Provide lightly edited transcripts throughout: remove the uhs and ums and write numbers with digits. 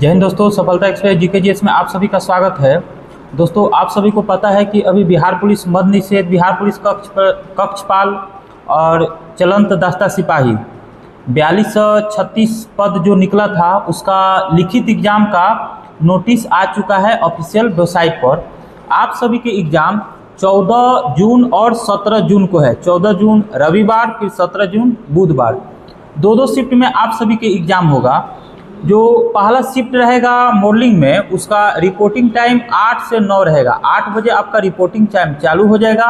जय हिंद दोस्तों, सफलता एक्सप्रेस जीकेजीएस में आप सभी का स्वागत है। दोस्तों, आप सभी को पता है कि अभी बिहार पुलिस मद निषेध, बिहार पुलिस कक्षपाल और चलंत दस्ता सिपाही 4236 पद जो निकला था उसका लिखित एग्जाम का नोटिस आ चुका है ऑफिशियल वेबसाइट पर। आप सभी के एग्ज़ाम 14 जून और 17 जून को है। 14 जून रविवार, फिर 17 जून बुधवार, दो शिफ्ट में आप सभी के एग्ज़ाम होगा। जो पहला शिफ्ट रहेगा मॉर्निंग में, उसका रिपोर्टिंग टाइम 8 से 9 रहेगा। 8 बजे आपका रिपोर्टिंग टाइम चालू हो जाएगा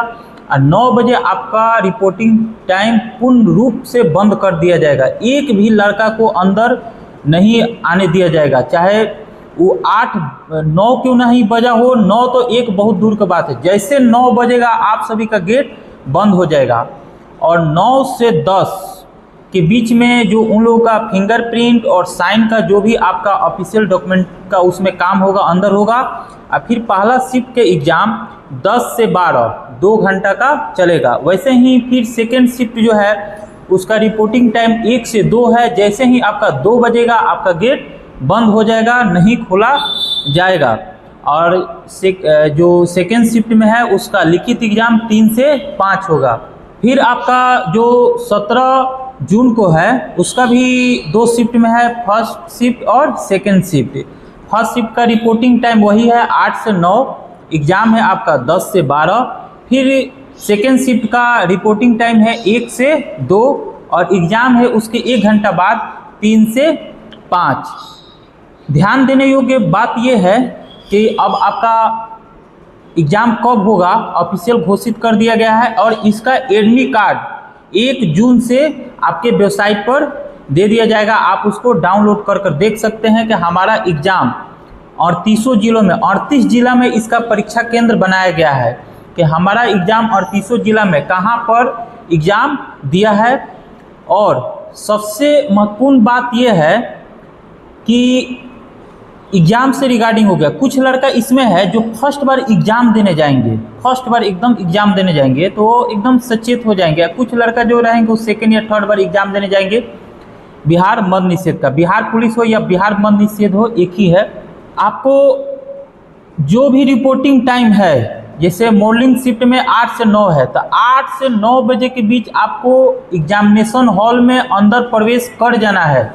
और 9 बजे आपका रिपोर्टिंग टाइम पूर्ण रूप से बंद कर दिया जाएगा। एक भी लड़का को अंदर नहीं आने दिया जाएगा, चाहे वो 8-9 क्यों नहीं बजा हो। 9 तो एक बहुत दूर की बात है। जैसे 9 बजेगा आप सभी का गेट बंद हो जाएगा और 9 से 10 के बीच में जो उन लोगों का फिंगरप्रिंट और साइन का जो भी आपका ऑफिशियल डॉक्यूमेंट का उसमें काम होगा अंदर होगा। और फिर पहला शिफ्ट के एग्ज़ाम 10 से 12 2 घंटा का चलेगा। वैसे ही फिर सेकेंड शिफ्ट जो है उसका रिपोर्टिंग टाइम 1 से 2 है। जैसे ही आपका 2 बजेगा आपका गेट बंद हो जाएगा, नहीं खोला जाएगा। और जो सेकेंड शिफ्ट में है उसका लिखित एग्ज़ाम 3 से 5 होगा। फिर आपका जो 17 जून को है उसका भी 2 शिफ्ट में है, फर्स्ट शिफ्ट और सेकेंड शिफ्ट। फर्स्ट शिफ्ट का रिपोर्टिंग टाइम वही है 8 से 9, एग्ज़ाम है आपका 10 से 12। फिर सेकेंड शिफ्ट का रिपोर्टिंग टाइम है 1 से 2 और एग्ज़ाम है उसके 1 घंटा बाद 3 से 5। ध्यान देने योग्य बात यह है कि अब आपका एग्ज़ाम कब होगा ऑफिशियल घोषित कर दिया गया है और इसका एडमिट कार्ड 1 जून से आपके वेबसाइट पर दे दिया जाएगा। आप उसको डाउनलोड कर देख सकते हैं कि हमारा एग्ज़ाम 38 जिलों में 38 जिला में इसका परीक्षा केंद्र बनाया गया है कि हमारा एग्ज़ाम 38 जिला में कहां पर एग्ज़ाम दिया है। और सबसे महत्वपूर्ण बात यह है कि एग्ज़ाम से रिगार्डिंग हो गया, कुछ लड़का इसमें है जो फर्स्ट बार एग्ज़ाम देने जाएंगे, फर्स्ट बार एकदम एग्ज़ाम देने जाएंगे तो एकदम सचेत हो जाएंगे। कुछ लड़का जो रहेंगे वो सेकेंड या थर्ड बार एग्ज़ाम देने जाएंगे। बिहार मद निषेध का, बिहार पुलिस हो या बिहार मद निषेध हो, एक ही है। आपको जो भी रिपोर्टिंग टाइम है, जैसे मॉर्निंग शिफ्ट में 8 से 9 है तो 8 से 9 बजे के बीच आपको एग्जामिनेशन हॉल में अंदर प्रवेश कर जाना है।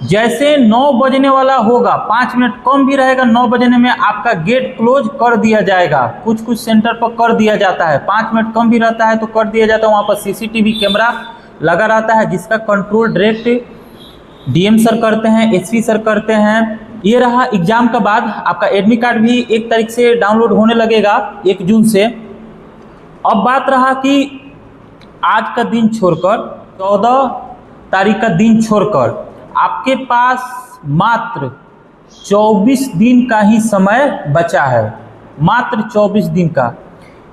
जैसे 9 बजने वाला होगा, 5 मिनट कम भी रहेगा, 9 बजने में आपका गेट क्लोज कर दिया जाएगा। कुछ सेंटर पर कर दिया जाता है, 5 मिनट कम भी रहता है तो कर दिया जाता है। वहाँ पर सीसीटीवी कैमरा लगा रहता है जिसका कंट्रोल डायरेक्ट डीएम सर करते हैं, एसपी सर करते हैं। ये रहा एग्ज़ाम का बाद आपका एडमिट कार्ड भी 1 तारीख से डाउनलोड होने लगेगा, 1 जून से। अब बात रहा कि आज का दिन छोड़कर 14 तारीख का दिन छोड़कर आपके पास मात्र 24 दिन का ही समय बचा है, मात्र 24 दिन का।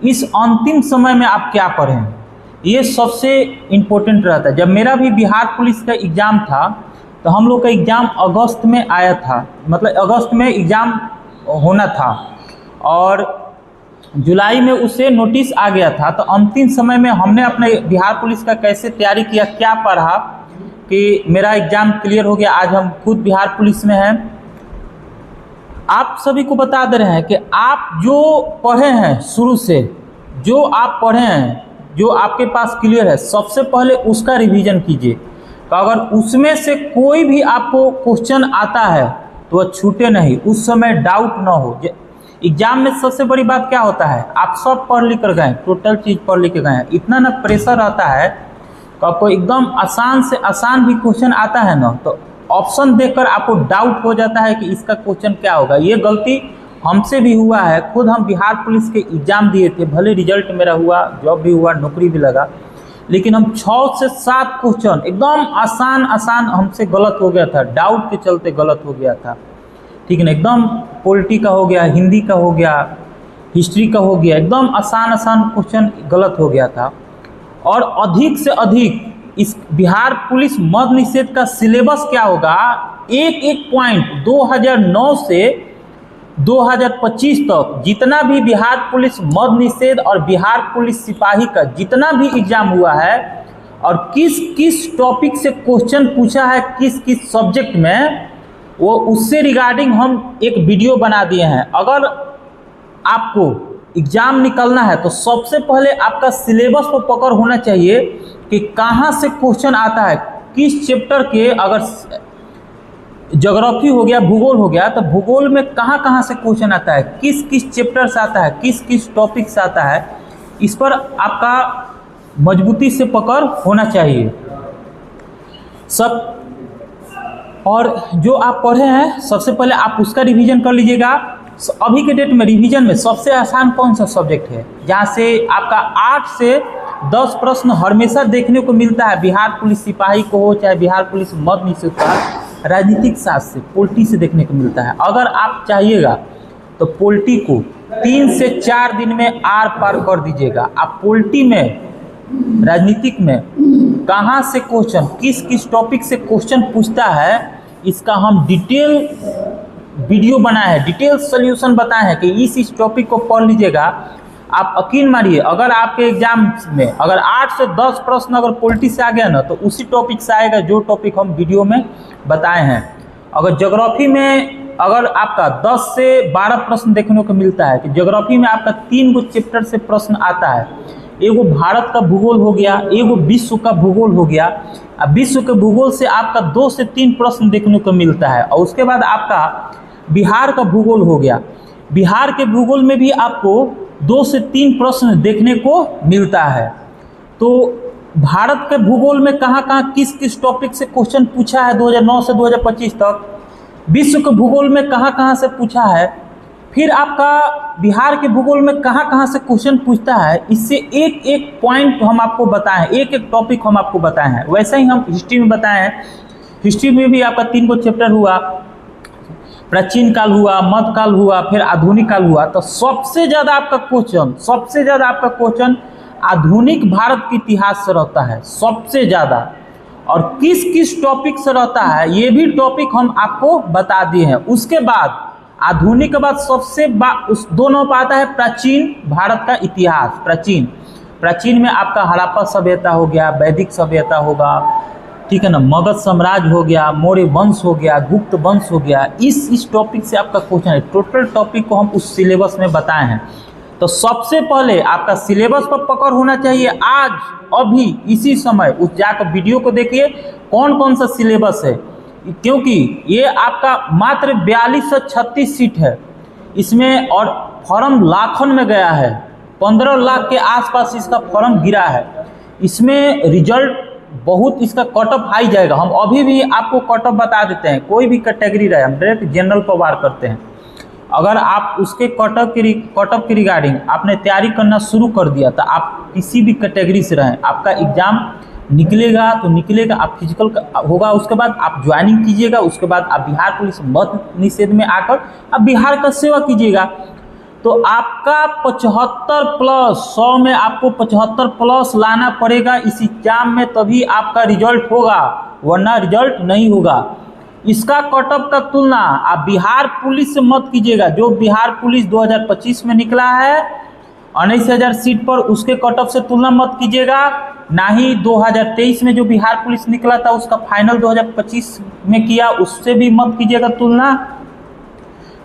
इस अंतिम समय में आप क्या पढ़ें, ये सबसे इम्पोर्टेंट रहता है। जब मेरा भी बिहार पुलिस का एग्ज़ाम था तो हम लोग का एग्ज़ाम अगस्त में आया था, मतलब अगस्त में एग्ज़ाम होना था और जुलाई में उससे नोटिस आ गया था। तो अंतिम समय में हमने अपने बिहार पुलिस का कैसे तैयारी किया, क्या पढ़ा कि मेरा एग्ज़ाम क्लियर हो गया। आज हम खुद बिहार पुलिस में हैं। आप सभी को बता दे रहे हैं कि आप जो पढ़े हैं शुरू से, जो आप पढ़े हैं, जो आपके पास क्लियर है, सबसे पहले उसका रिवीजन कीजिए। तो अगर उसमें से कोई भी आपको क्वेश्चन आता है तो वह छूटे नहीं, उस समय डाउट ना हो। एग्ज़ाम में सबसे बड़ी बात क्या होता है, आप सब पढ़ लिख कर गए, टोटल चीज़ पढ़ लिख कर गए हैं, इतना ना प्रेशर रहता है तो आपको एकदम आसान से आसान भी क्वेश्चन आता है ना तो ऑप्शन देखकर आपको डाउट हो जाता है कि इसका क्वेश्चन क्या होगा। ये गलती हमसे भी हुआ है। खुद हम बिहार पुलिस के एग्ज़ाम दिए थे, भले रिजल्ट मेरा हुआ, जॉब भी हुआ, नौकरी भी लगा, लेकिन हम 6 से 7 क्वेश्चन एकदम आसान हमसे गलत हो गया था, डाउट के चलते गलत हो गया था। ठीक है ना, एकदम पॉलिटी का हो गया, हिंदी का हो गया, हिस्ट्री का हो गया, एकदम आसान क्वेश्चन गलत हो गया था। और अधिक से अधिक इस बिहार पुलिस मद निषेध का सिलेबस क्या होगा, एक पॉइंट 2009 से 2025 तक जितना भी बिहार पुलिस मद निषेध और बिहार पुलिस सिपाही का जितना भी एग्जाम हुआ है और किस किस टॉपिक से क्वेश्चन पूछा है किस किस सब्जेक्ट में, वो उससे रिगार्डिंग हम एक वीडियो बना दिए हैं। अगर आपको एग्जाम निकलना है तो सबसे पहले आपका सिलेबस पर पकड़ होना चाहिए कि कहाँ से क्वेश्चन आता है, किस चैप्टर के। अगर ज्योग्राफी हो गया, भूगोल हो गया, तो भूगोल में कहाँ कहाँ से क्वेश्चन आता है, किस किस चैप्टर से आता है, किस किस टॉपिक से आता है, इस पर आपका मजबूती से पकड़ होना चाहिए सब। और जो आप पढ़े हैं सबसे पहले आप उसका रिवीजन कर लीजिएगा। अभी के डेट में रिवीजन में सबसे आसान कौन सा सब्जेक्ट है, जहाँ से आपका 8 से 10 प्रश्न हमेशा देखने को मिलता है। बिहार पुलिस सिपाही को हो, चाहे बिहार पुलिस मद निषेध का, राजनीतिक शास्त्र से, पॉलिटी से देखने को मिलता है। अगर आप चाहिएगा तो पॉलिटी को 3 से 4 दिन में आर पार कर दीजिएगा। आप पॉलिटी में, राजनीतिक में कहाँ से क्वेश्चन, किस किस टॉपिक से क्वेश्चन पूछता है, इसका हम डिटेल वीडियो बनाए हैं, डिटेल सॉल्यूशन बताए हैं कि इस टॉपिक को पढ़ लीजिएगा। आप यकीन मानिए, अगर आपके एग्जाम में अगर 8 से 10 प्रश्न अगर पॉलिटी से आ गया ना, तो उसी टॉपिक से आएगा जो टॉपिक हम वीडियो में बताए हैं। अगर ज्योग्राफी में अगर आपका 10 से 12 प्रश्न देखने को मिलता है कि ज्योग्राफी में आपका 3 गो चैप्टर से प्रश्न आता है। एगो भारत का भूगोल हो गया, एगो विश्व का भूगोल हो गया। अब विश्व के भूगोल से आपका 2 से 3 प्रश्न देखने को मिलता है, और उसके बाद आपका बिहार का भूगोल हो गया। बिहार के भूगोल में भी आपको 2 से 3 प्रश्न देखने को मिलता है। तो भारत के भूगोल में कहाँ कहाँ किस किस टॉपिक से क्वेश्चन पूछा है 2009 से 2025 तक, विश्व के भूगोल में कहाँ कहाँ से पूछा है, फिर आपका बिहार के भूगोल में कहाँ कहाँ से क्वेश्चन पूछता है, इससे एक एक पॉइंट हम आपको बताएं, एक एक टॉपिक हम आपको बताए हैं। वैसे ही हम हिस्ट्री में बताए हैं। हिस्ट्री में भी आपका 3 गो चैप्टर हुआ, प्राचीन काल हुआ, मध्यकाल हुआ, फिर आधुनिक काल हुआ। तो सबसे ज़्यादा आपका क्वेश्चन आधुनिक भारत के इतिहास से रहता है सबसे ज़्यादा। और किस किस टॉपिक से रहता है ये भी टॉपिक हम आपको बता दिए हैं। उसके बाद आधुनिक के बाद उस 2 नंबर पर आता है प्राचीन भारत का इतिहास। प्राचीन में आपका हड़प्पा सभ्यता हो गया, वैदिक सभ्यता होगा, ठीक है ना, मगध साम्राज्य हो गया, मौर्य वंश हो गया, गुप्त वंश हो गया। इस टॉपिक से आपका क्वेश्चन है। टोटल टॉपिक को हम उस सिलेबस में बताए हैं। तो सबसे पहले आपका सिलेबस पर पकड़ होना चाहिए। आज अभी इसी समय उस जाकर वीडियो को देखिए कौन कौन सा सिलेबस है, क्योंकि ये आपका मात्र 4236 सीट है इसमें, और फॉर्म लाखों में गया है। 15 लाख के आसपास इसका फॉर्म गिरा है। इसमें रिजल्ट बहुत, इसका कट ऑफ हाई जाएगा। हम अभी भी आपको कट ऑफ बता देते हैं, कोई भी कैटेगरी रहे, हम डायरेक्ट जनरल पर वार करते हैं। अगर आप उसके कट ऑफ की रिगार्डिंग आपने तैयारी करना शुरू कर दिया तो आप किसी भी कैटेगरी से रहें, आपका एग्जाम निकलेगा तो निकलेगा। आप फिजिकल होगा, उसके बाद आप ज्वाइनिंग कीजिएगा, उसके बाद आप बिहार पुलिस मद निषेध में आकर आप बिहार का सेवा कीजिएगा। तो आपका 75 प्लस 100 में आपको 75 प्लस लाना पड़ेगा इस एग्जाम में, तभी आपका रिजल्ट होगा, वरना रिजल्ट नहीं होगा। इसका कट ऑफ का तुलना आप बिहार पुलिस से मत कीजिएगा। जो बिहार पुलिस 2025 में निकला है 19,000 सीट पर, उसके कट ऑफ से तुलना मत कीजिएगा। ना ही 2023 में जो बिहार पुलिस निकला था उसका फाइनल 2025 में किया, उससे भी मत कीजिएगा तुलना।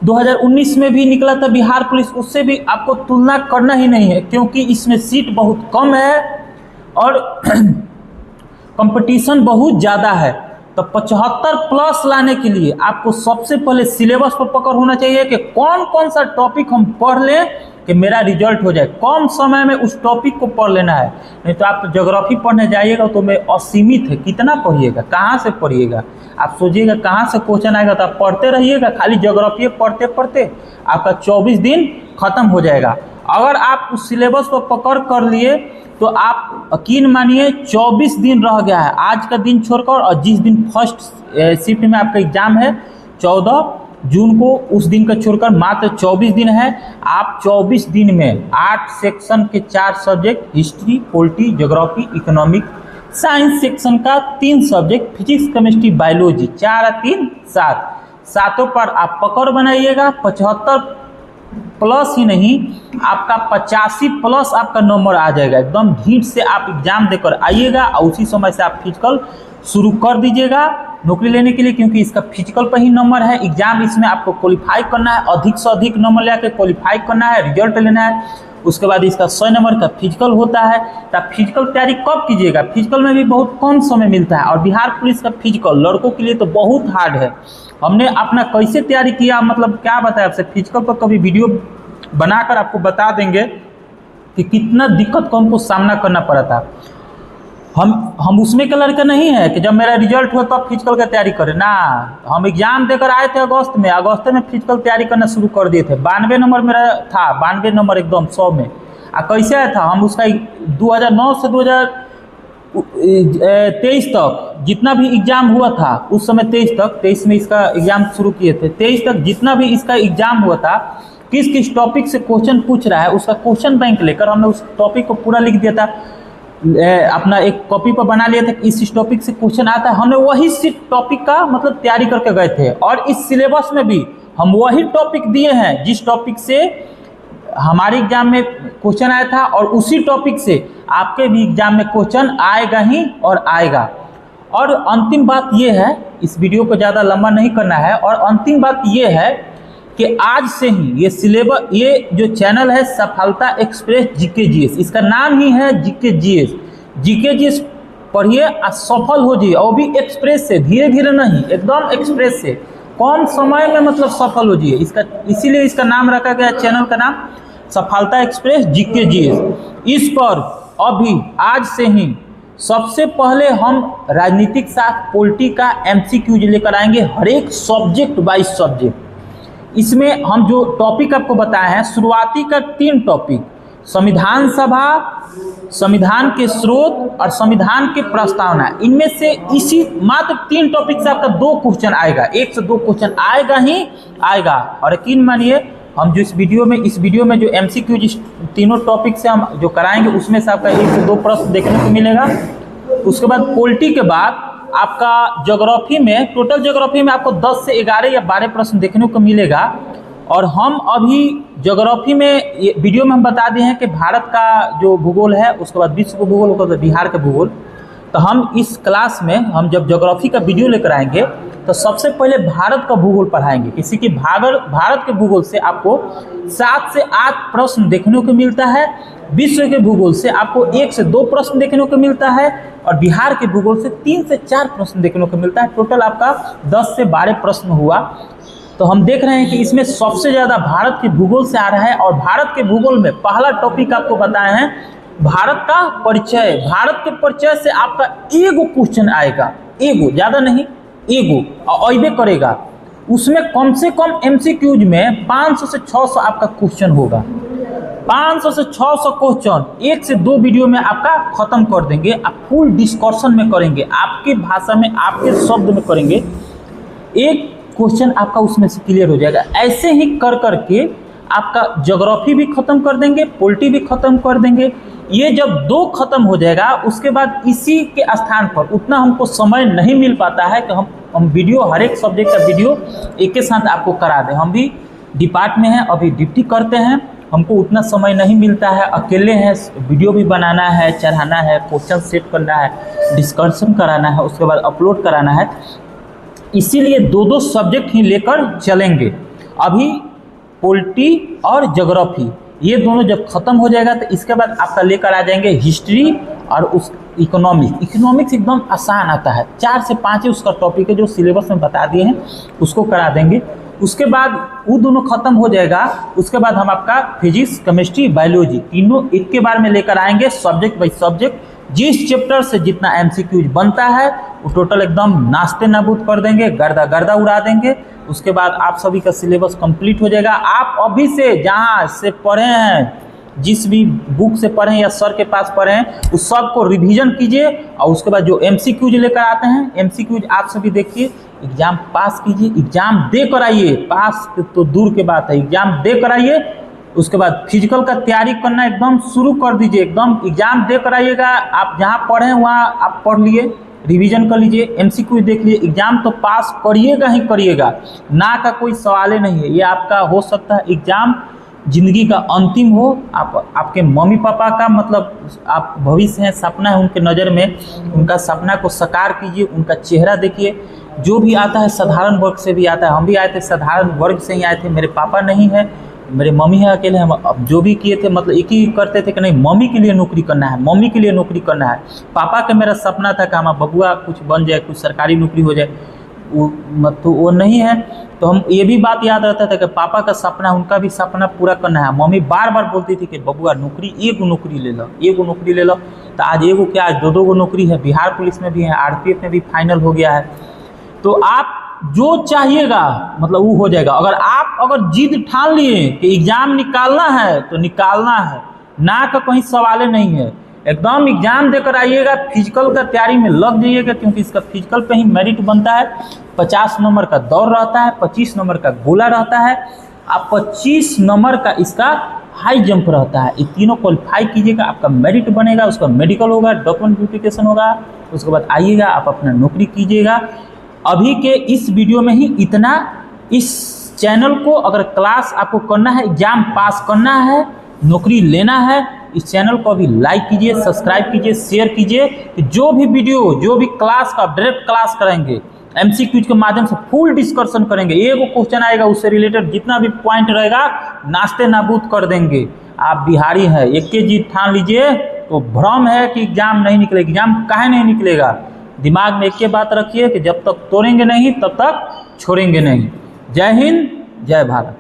2019 में भी निकला था बिहार पुलिस, उससे भी आपको तुलना करना ही नहीं है, क्योंकि इसमें सीट बहुत कम है और कंपटीशन बहुत ज़्यादा है। तो 75 प्लस लाने के लिए आपको सबसे पहले सिलेबस पर पकड़ होना चाहिए कि कौन कौन सा टॉपिक हम पढ़ लें कि मेरा रिजल्ट हो जाए। कम समय में उस टॉपिक को पढ़ लेना है, नहीं तो आप ज्योग्राफी पढ़ने जाइएगा तो मैं असीमित है, कितना पढ़िएगा, कहाँ से पढ़िएगा। आप सोचिएगा कहाँ से क्वेश्चन आएगा, तो आप पढ़ते रहिएगा, खाली ज्योग्राफी पढ़ते पढ़ते आपका 24 दिन खत्म हो जाएगा। अगर आप उस सिलेबस पर पकड़ कर लिए तो आप यकीन मानिए 24 दिन रह गया है आज का दिन छोड़कर, और जिस दिन फर्स्ट शिफ्ट में आपका एग्जाम है 14 जून को, उस दिन का छोड़कर मात्र 24 दिन है। आप 24 दिन में 8 सेक्शन के 4 subject, history, polity, geography, economic, science section का 3 सब्जेक्ट, फिजिक्स, केमिस्ट्री, बायोलॉजी, 4 और 3 7, सातों पर आप पकड़ बनाइएगा। 75 प्लस ही नहीं, आपका 85 प्लस आपका नंबर आ जाएगा। एकदम ढीठ से आप एग्जाम देकर आइएगा और उसी समय से आप फिजिकल शुरू कर दीजिएगा। नौकरी लेने के लिए, क्योंकि इसका फिजिकल पर ही नंबर है। एग्जाम इसमें आपको क्वालिफाई करना है, अधिक से अधिक नंबर लेकर क्वालिफाई करना है, रिजल्ट लेना है। उसके बाद इसका 100 नंबर का फिजिकल होता है। तो आप फिजिकल तैयारी कब कीजिएगा? फिजिकल में भी बहुत कम समय मिलता है, और बिहार पुलिस का फिजिकल लड़कों के लिए तो बहुत हार्ड है। हमने अपना कैसे तैयारी किया, मतलब क्या बताया आपसे, फिजिकल पर कभी वीडियो बनाकर आपको बता देंगे कि कितना दिक्कत को हमको सामना करना पड़ा था। हम उसमें के लड़के नहीं है कि जब मेरा रिजल्ट हो तब फिजिकल का तैयारी करें ना। हम एग्जाम देकर आए थे अगस्त में फिजिकल तैयारी करना शुरू कर दिए थे। 92 नंबर मेरा था, 92 नंबर एकदम 100 में। कैसे आया था, हम उसका 2009 से 2023 तक जितना भी एग्जाम हुआ था, उस समय 23 में इसका एग्जाम शुरू किए थे। 23 तक जितना भी इसका एग्जाम हुआ था, किस किस टॉपिक से क्वेश्चन पूछ रहा है, उसका क्वेश्चन बैंक लेकर हमने उस टॉपिक को पूरा लिख दिया था। अपना एक कॉपी पर बना लिया था कि इस टॉपिक से क्वेश्चन आता है। हमने वही टॉपिक का मतलब तैयारी करके गए थे, और इस सिलेबस में भी हम वही टॉपिक दिए हैं जिस टॉपिक से हमारे एग्जाम में क्वेश्चन आया था, और उसी टॉपिक से आपके भी एग्जाम में क्वेश्चन आएगा ही और आएगा। और अंतिम बात यह है, इस वीडियो को ज़्यादा लंबा नहीं करना है, और अंतिम बात यह है कि आज से ही ये सिलेबस, ये जो चैनल है सफलता एक्सप्रेस जीके जीएस, इसका नाम ही है जीके जीएस। जीके जीएस पढ़िए और सफल हो जाइए, और भी एक्सप्रेस से, धीरे धीरे नहीं, एकदम एक्सप्रेस से, कम समय में मतलब सफल हो जाइए। इसका इसीलिए इसका नाम रखा गया, चैनल का नाम सफलता एक्सप्रेस जीके जीएस। इस पर अभी आज से ही सबसे पहले हम राजनीतिक शास्त्र पॉलिटी का MCQ लेकर आएंगे, हर एक सब्जेक्ट वाइज सब्जेक्ट। इसमें हम जो टॉपिक आपको बताए हैं, शुरुआती का 3 टॉपिक, संविधान सभा, संविधान के स्रोत और संविधान के प्रस्तावना, इनमें से इसी मात्र 3 टॉपिक से आपका 2 क्वेश्चन आएगा, 1 से 2 क्वेश्चन आएगा ही आएगा। और यकीन मानिए, हम जो इस वीडियो में जो MCQ जिस तीनों टॉपिक से हम जो कराएंगे, उसमें से आपका 1 से 2 प्रश्न देखने को मिलेगा। उसके बाद पॉलिटी के बाद आपका ज्योग्राफी में, टोटल ज्योग्राफी में आपको 10 से 11 या 12 प्रश्न देखने को मिलेगा। और हम अभी ज्योग्राफी में वीडियो में हम बता दिए हैं कि भारत का जो भूगोल है, उसके बाद विश्व का भूगोल, उसके बाद बिहार का भूगोल। तो हम इस क्लास में हम जब ज्योग्राफी का वीडियो लेकर आएंगे तो सबसे पहले भारत का भूगोल पढ़ाएंगे। किसी की भारत के भूगोल से आपको 7 से 8 प्रश्न देखने को मिलता है, विश्व के भूगोल से आपको 1 से 2 प्रश्न देखने को मिलता है, और बिहार के भूगोल से 3 से 4 प्रश्न देखने को मिलता है। टोटल आपका 10 से 12 प्रश्न हुआ। तो हम देख रहे हैं कि इसमें सबसे ज़्यादा भारत के भूगोल से आ रहा है। और भारत के भूगोल में पहला टॉपिक आपको बताए हैं भारत का परिचय। भारत के परिचय से आपका एगो क्वेश्चन आएगा, एगो, ज़्यादा नहीं, एगो अइबे करेगा। उसमें कम से कम MCQज में 500 से 600 आपका क्वेश्चन होगा। 500 से 600 क्वेश्चन 1 से 2 वीडियो में आपका खत्म कर देंगे। आप फुल डिस्कशन में करेंगे, आपके भाषा में, आपके शब्द में करेंगे। एक क्वेश्चन आपका उसमें से क्लियर हो जाएगा। ऐसे ही कर करके आपका ज्योग्राफी भी खत्म कर देंगे, पॉलिटी भी खत्म कर देंगे। ये जब 2 खत्म हो जाएगा, उसके बाद इसी के स्थान पर उतना हमको समय नहीं मिल पाता है कि हम वीडियो, हर एक सब्जेक्ट का वीडियो एक के साथ आपको करा दें। हम भी डिपार्ट में हैं, अभी ड्यूटी करते हैं, हमको उतना समय नहीं मिलता है, अकेले हैं, वीडियो भी बनाना है, चढ़ाना है, क्वेश्चन सेट करना है, डिस्कशन कराना है, उसके बाद अपलोड कराना है। इसीलिए 2-2 सब्जेक्ट ही लेकर चलेंगे। अभी पॉलिटी और ज्योग्राफी ये दोनों जब खत्म हो जाएगा तो इसके बाद आपका लेकर आ जाएंगे हिस्ट्री और उस इकोनॉमिक्स एकदम आसान आता है, 4 से 5 ही उसका टॉपिक है जो सिलेबस में बता दिए हैं, उसको करा देंगे। उसके बाद वो दोनों खत्म हो जाएगा। उसके बाद हम आपका फिजिक्स, केमिस्ट्री, बायोलॉजी तीनों एक के बारे में लेकर आएंगे, सब्जेक्ट बाई सब्जेक्ट। जिस चैप्टर से जितना MCQ बनता है वो टोटल एकदम नाश्ते नाबूद कर देंगे, गर्दा उड़ा देंगे। उसके बाद आप सभी का सिलेबस कंप्लीट हो जाएगा। आप अभी से जहाँ से पढ़े हैं, जिस भी बुक से पढ़ें या सर के पास पढ़ें, उस सब को रिवीजन कीजिए। और उसके बाद जो MCQ लेकर आते हैं, MCQ आप सभी देखिए, एग्जाम पास कीजिए, एग्जाम दे कर आइए। पास तो दूर की बात है, एग्जाम दे कर आइए। उसके बाद फिजिकल का तैयारी करना एकदम शुरू कर दीजिए, एकदम एग्जाम दे कर आइएगा। आप जहाँ पढ़ें वहाँ आप पढ़ लिए, रिवीजन कर लीजिए, MCQ देख लीजिए, एग्जाम तो पास करिएगा ही करिएगा, ना का कोई सवाल ही नहीं है। ये आपका हो सकता है एग्जाम ज़िंदगी का अंतिम हो, आपके मम्मी पापा का मतलब आप भविष्य हैं, सपना है उनके नज़र में, उनका सपना को साकार कीजिए, उनका चेहरा देखिए। जो भी आता है साधारण वर्ग से भी आता है, हम भी आए थे साधारण वर्ग से ही आए थे। मेरे पापा नहीं है, मेरे मम्मी है अकेले। हम अब जो भी किए थे मतलब एक ही करते थे कि नहीं मम्मी के लिए नौकरी करना है, मम्मी के लिए नौकरी करना है। पापा का मेरा सपना था कि हमारा बबुआ कुछ बन जाए, कुछ सरकारी नौकरी हो जाए, तो वो नहीं है। तो हम ये भी बात याद रहता था कि पापा का सपना, उनका भी सपना पूरा करना है। मम्मी बार बार बोलती थी कि बबुआ नौकरी, एगो नौकरी ले लो, एगो नौकरी ले लो। तो आज एगो क्या, आज दो गो नौकरी है। बिहार पुलिस में भी है, आरपीएफ में भी फाइनल हो गया है। तो आप जो चाहिएगा मतलब वो हो जाएगा। अगर जिद ठान लिए कि एग्ज़ाम निकालना है तो निकालना है, ना का कहीं सवाल नहीं है। एकदम एग्ज़ाम देकर आइएगा, फिजिकल का तैयारी में लग जाइएगा, क्योंकि इसका फिजिकल पे ही मेरिट बनता है। 50 नंबर का दौड़ रहता है, 25 नंबर का गोला रहता है, आप 25 नंबर का इसका हाई जंप रहता है। ये तीनों क्वालिफाई कीजिएगा, आपका मेरिट बनेगा, उसका मेडिकल होगा, डॉक्यूमेंट वेरिफिकेशन होगा, उसके बाद आइएगा, आप अपना नौकरी कीजिएगा। अभी के इस वीडियो में ही इतना। इस चैनल को अगर क्लास आपको करना है, एग्जाम पास करना है, नौकरी लेना है, इस चैनल को अभी लाइक कीजिए, सब्सक्राइब कीजिए, शेयर कीजिए। जो भी वीडियो, जो भी क्लास का डायरेक्ट क्लास करेंगे, एमसीक्यूज के माध्यम से फुल डिस्कशन करेंगे। एगो क्वेश्चन आएगा उससे रिलेटेड जितना भी पॉइंट रहेगा नाश्ते नाबूद कर देंगे। आप बिहारी हैं, एक के जीत ठान लीजिए। तो भ्रम है कि एग्जाम नहीं निकलेगा, एग्जाम काहे नहीं निकलेगा। दिमाग में एक ही बात रखिए कि जब तक तोड़ेंगे नहीं तब तक छोड़ेंगे नहीं। जय हिंद, जय भारत।